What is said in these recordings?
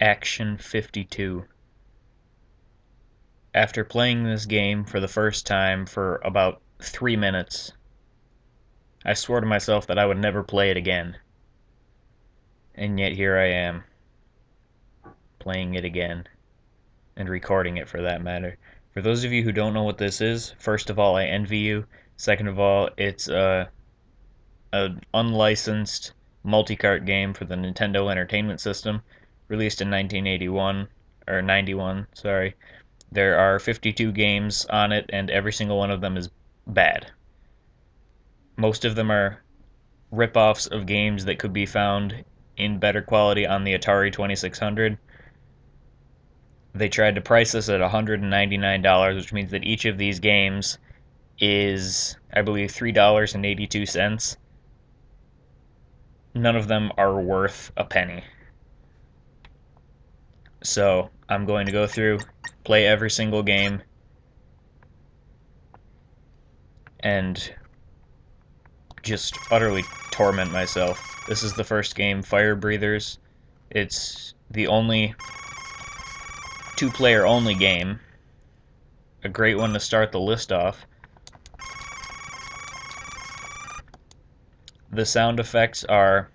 Action 52. After playing this game for the first time for about 3 minutes, I swore to myself that I would never play it again. And yet here I am, playing it again, and recording it for that matter. For those of you who don't know what this is, first of all, I envy you. Second of all, it's an unlicensed multi-cart game for the Nintendo Entertainment System, released in 1981, or 91, sorry. There are 52 games on it, and every single one of them is bad. Most of them are rip-offs of games that could be found in better quality on the Atari 2600. They tried to price this at $199, which means that each of these games is, I believe, $3.82. None of them are worth a penny. So I'm going to go through, play every single game, and just utterly torment myself. This is the first game, Fire Breathers. It's the only two-player only game. A great one to start the list off. The sound effects are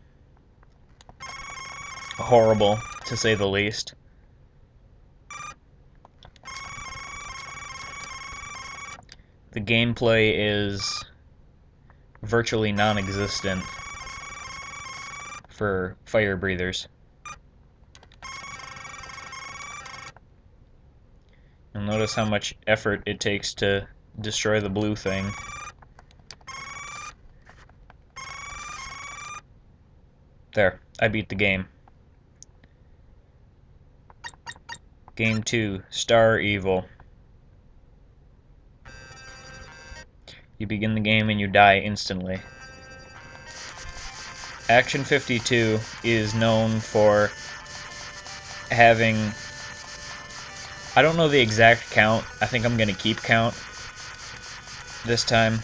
horrible, to say the least. The gameplay is virtually non-existent for Fire Breathers. You'll notice how much effort it takes to destroy the blue thing. There, I beat the game. Game 2, Star Evil. You begin the game and you die instantly. Action 52 is known for having... I don't know the exact count. I think I'm gonna keep count this time.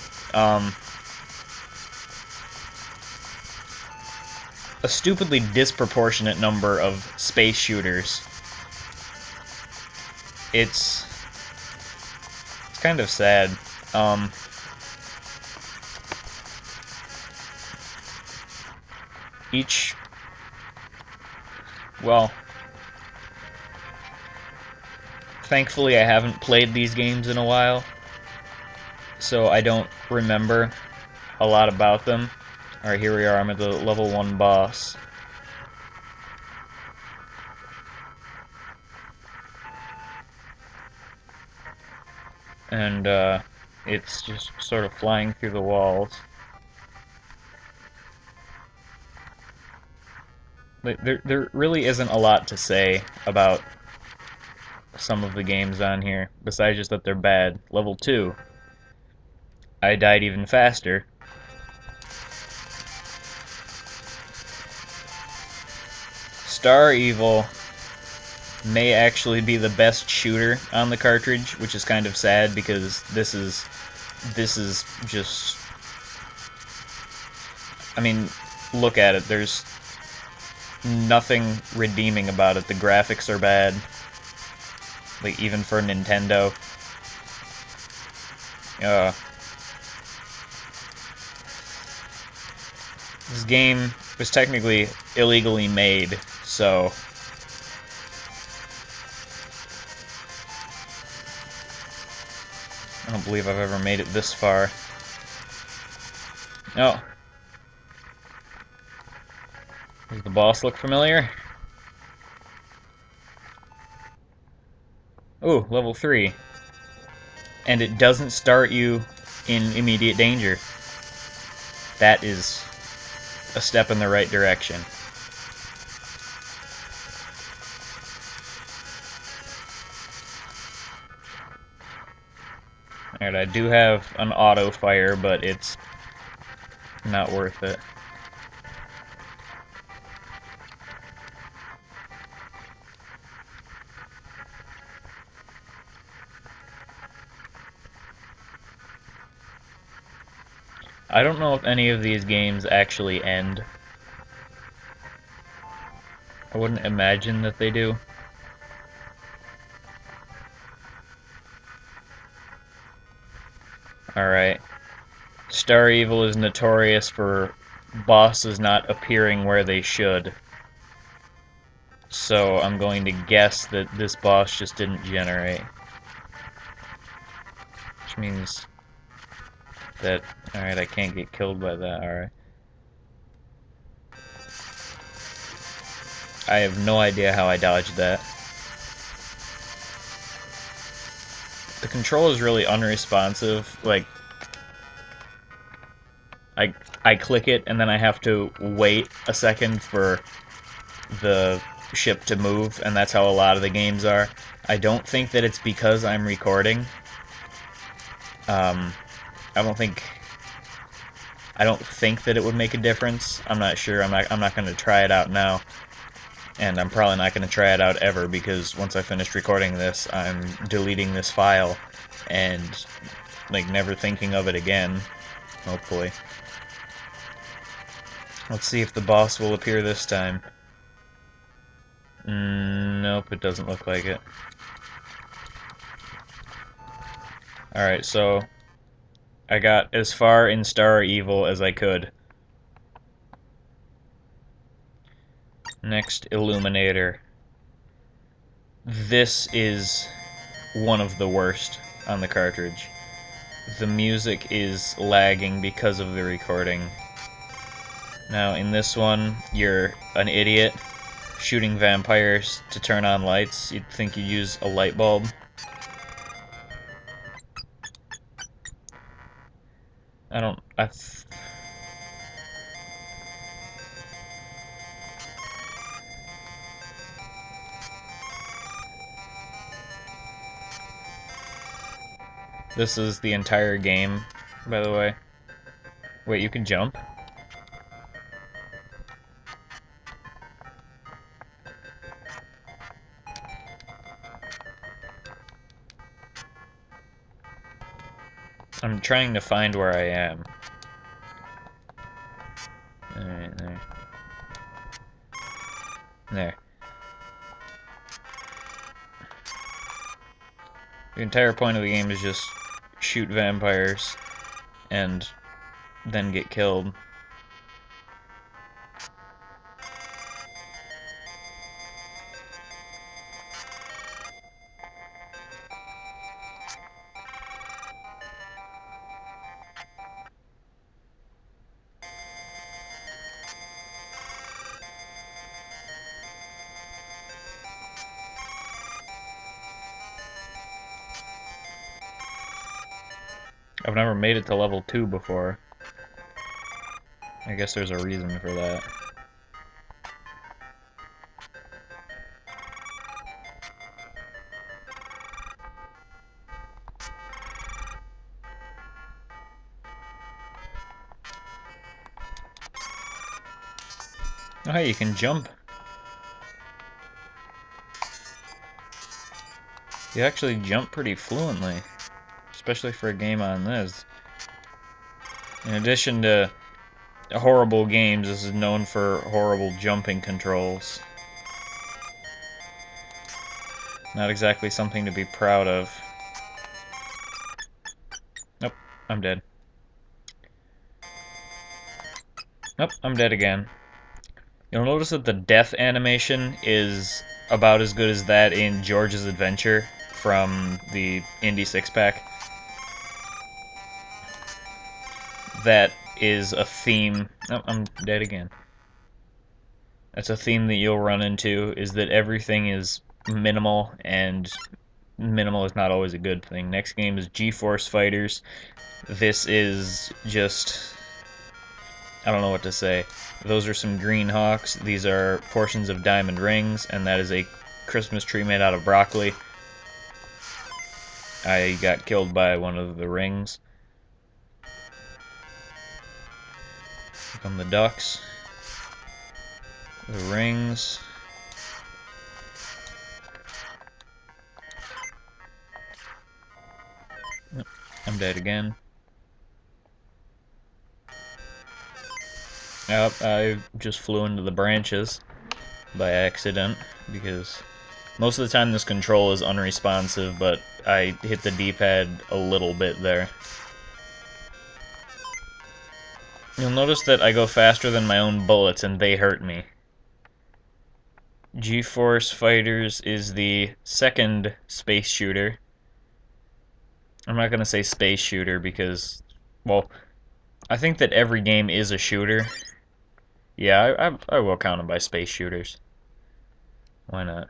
A stupidly disproportionate number of space shooters. It's kind of sad. Well, thankfully I haven't played these games in a while, so I don't remember a lot about them. Alright, here we are, I'm at the level 1 boss. And, it's just sort of flying through the walls. There really isn't a lot to say about some of the games on here, besides just that they're bad. Level 2. I died even faster. Star Evil may actually be the best shooter on the cartridge, which is kind of sad because this is just... I mean, look at it. There's nothing redeeming about it. The graphics are bad. Like, even for Nintendo. This game was technically illegally made, so... I don't believe I've ever made it this far. Oh. Does the boss look familiar? Ooh, level 3. And it doesn't start you in immediate danger. That is a step in the right direction. Alright, I do have an auto fire, but it's not worth it. I don't know if any of these games actually end. I wouldn't imagine that they do. Alright. Star Evil is notorious for bosses not appearing where they should. So I'm going to guess that this boss just didn't generate. Which means that, alright, I can't get killed by that, alright. I have no idea how I dodged that. The control is really unresponsive. Like, I click it and then I have to wait a second for the ship to move, and that's how a lot of the games are. I don't think that it's because I'm recording. I don't think that it would make a difference. I'm not sure. I'm not going to try it out now. And I'm probably not going to try it out ever, because once I finish recording this, I'm deleting this file and like never thinking of it again, hopefully. Let's see if the boss will appear this time. Nope, it doesn't look like it. Alright, so I got as far in Star Evil as I could. Next, Illuminator. This is one of the worst on the cartridge. The music is lagging because of the recording. Now, in this one, you're an idiot shooting vampires to turn on lights. You'd think you'd use a light bulb. This is the entire game, by the way. Wait, you can jump? I'm trying to find where I am. Alright, there. There. The entire point of the game is just shoot vampires and then get killed. I've never made it to level 2 before. I guess there's a reason for that. Oh, hey, you can jump. You actually jump pretty fluently, especially for a game on this. In addition to horrible games, this is known for horrible jumping controls. Not exactly something to be proud of. Nope, I'm dead. Nope, I'm dead again. You'll notice that the death animation is about as good as that in George's Adventure from the Indy 6-pack. That is a theme. Oh, I'm dead again. That's a theme that you'll run into, is that everything is minimal, and minimal is not always a good thing. Next game is GeForce Fighters. This is just... I don't know what to say. Those are some green hawks. These are portions of diamond rings, and that is a Christmas tree made out of broccoli. I got killed by one of the rings. Here come the ducks. The rings. I'm dead again. Yep, I just flew into the branches. by accident, because most of the time this control is unresponsive, but I hit the D-pad a little bit there. You'll notice that I go faster than my own bullets and they hurt me. GeForce Fighters is the second space shooter. I'm not going to say space shooter because, well, I think that every game is a shooter. Yeah, I will count them by space shooters. Why not?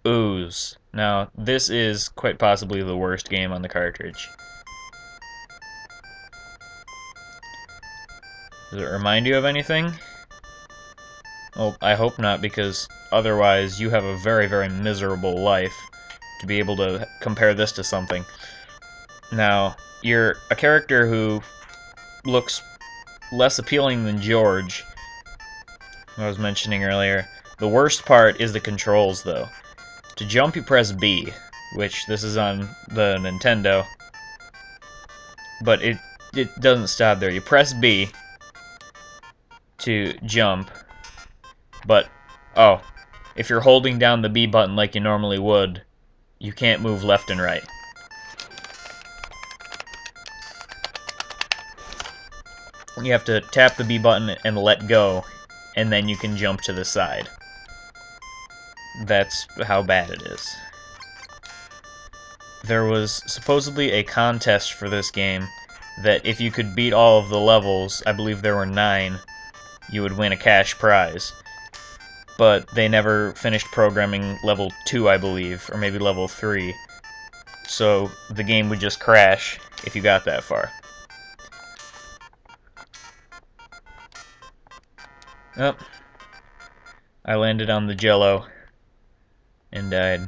Ooze. Now, this is quite possibly the worst game on the cartridge. Does it remind you of anything? Well, I hope not, because otherwise you have a very, very miserable life to be able to compare this to something. Now, you're a character who looks less appealing than George, who I was mentioning earlier. The worst part is the controls, though. To jump, you press B, which this is on the Nintendo, but it doesn't stop there. You press B to jump, but, oh, if you're holding down the B button like you normally would, you can't move left and right. You have to tap the B button and let go, and then you can jump to the side. That's how bad it is. There was supposedly a contest for this game that if you could beat all of the levels, I believe there were 9, you would win a cash prize. But they never finished programming level 2, I believe, or maybe level 3. So the game would just crash if you got that far. Oh, I landed on the Jello and died.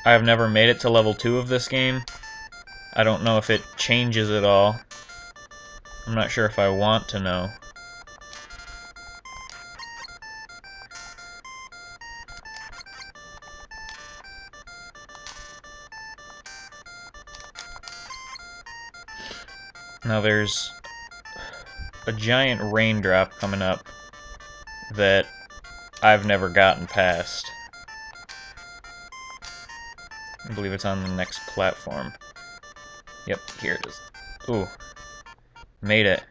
I have never made it to level 2 of this game. I don't know if it changes at all. I'm not sure if I want to know. Now there's a giant raindrop coming up that I've never gotten past. I believe it's on the next platform. Yep, here it is. Ooh. Made it.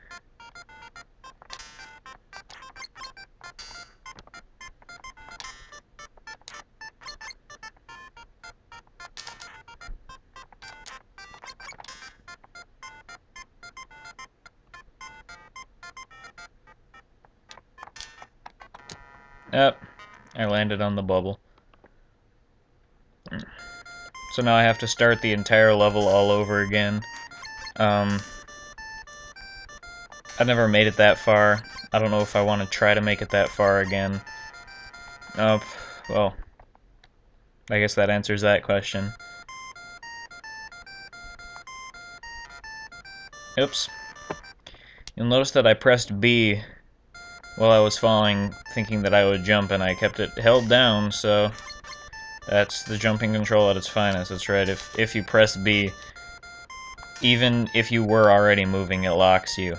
Yep, I landed on the bubble. So now I have to start the entire level all over again. I never made it that far. I don't know if I want to try to make it that far again. Well, I guess that answers that question. Oops. You'll notice that I pressed B while I was falling, thinking that I would jump, and I kept it held down, so that's the jumping control at its finest. That's right, if you press B, even if you were already moving, it locks you.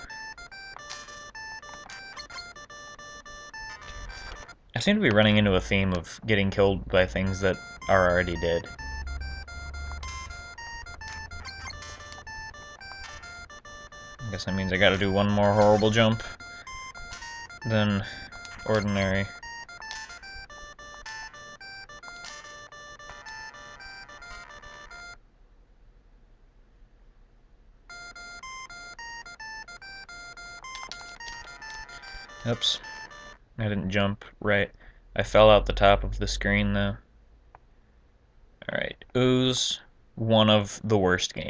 I seem to be running into a theme of getting killed by things that are already dead. I guess that means I gotta do one more horrible jump than ordinary. Oops. I didn't jump right. I fell out the top of the screen, though. Alright, Ooze, one of the worst games.